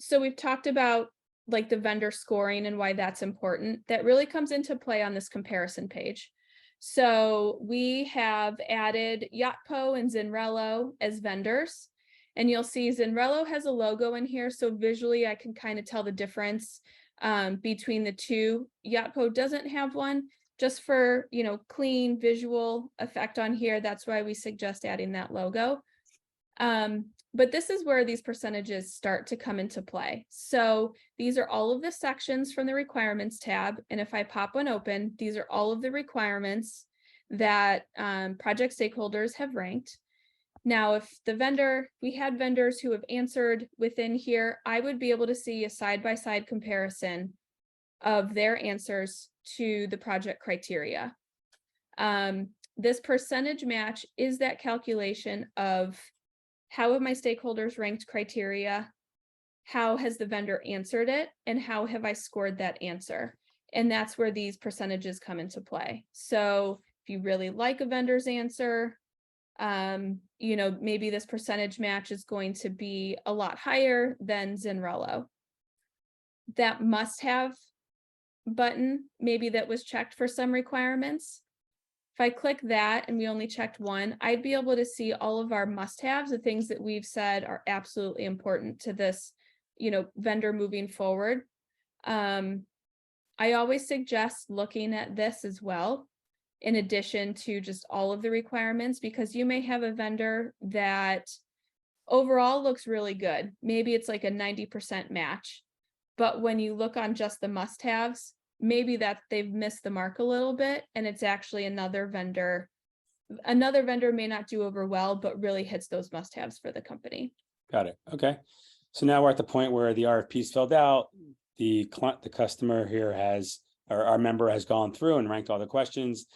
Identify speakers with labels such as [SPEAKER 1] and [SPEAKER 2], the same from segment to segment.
[SPEAKER 1] So we've talked about like the vendor scoring and why that's important. That really comes into play on this comparison page. So we have added Yotpo and Zinrello as vendors. And you'll see Zinrello has a logo in here. So visually, I can kind of tell the difference between the two. Yotpo doesn't have one, just for, clean visual effect on here. That's why we suggest adding that logo. But this is where these percentages start to come into play. So these are all of the sections from the requirements tab. And if I pop one open, these are all of the requirements that project stakeholders have ranked. Now, if we had vendors who have answered within here, I would be able to see a side-by-side comparison of their answers to the project criteria. This percentage match is that calculation of how have my stakeholders ranked criteria, how has the vendor answered it, and how have I scored that answer? And that's where these percentages come into play. So if you really like a vendor's answer, maybe this percentage match is going to be a lot higher than Zinrello. That must-have button, maybe that was checked for some requirements. If I click that and we only checked one, I'd be able to see all of our must-haves, the things that we've said are absolutely important to this, vendor moving forward. I always suggest looking at this as well, in addition to just all of the requirements, because you may have a vendor that overall looks really good. Maybe it's like a 90% match, but when you look on just the must-haves, maybe that they've missed the mark a little bit, and it's actually another vendor may not do over well, but really hits those must-haves for the company.
[SPEAKER 2] Got it. Okay. So now we're at the point where the RFP is filled out. The customer here or our member has gone through and ranked all the questions.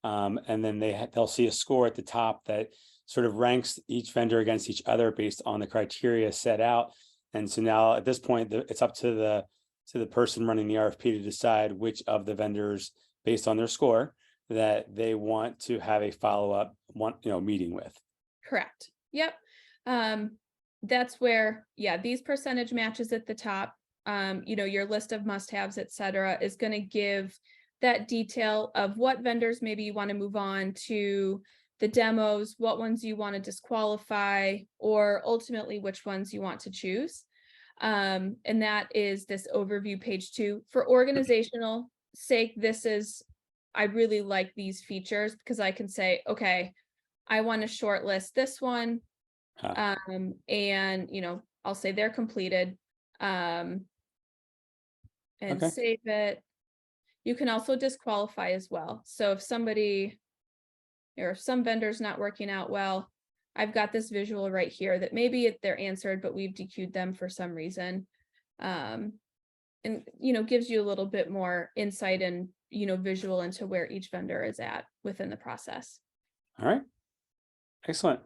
[SPEAKER 2] And then they'll see a score at the top that sort of ranks each vendor against each other based on the criteria set out. And so now at this point, it's up to the person running the RFP to decide which of the vendors, based on their score, that they want to have a follow-up meeting with.
[SPEAKER 1] Correct. Yep. That's where, these percentage matches at the top, your list of must-haves, et cetera, is going to give that detail of what vendors maybe you want to move on to the demos, what ones you want to disqualify, or ultimately which ones you want to choose. And that is this overview page 2. For organizational sake, I really like these features because I can say, okay, I want to shortlist this one. And I'll say they're completed. And
[SPEAKER 2] Okay.
[SPEAKER 1] Save it. You can also disqualify as well. So if some vendors not working out well, I've got this visual right here that maybe they're answered, but we've DQ'd them for some reason. And, gives you a little bit more insight and, visual into where each vendor is at within the process.
[SPEAKER 2] All right. Excellent.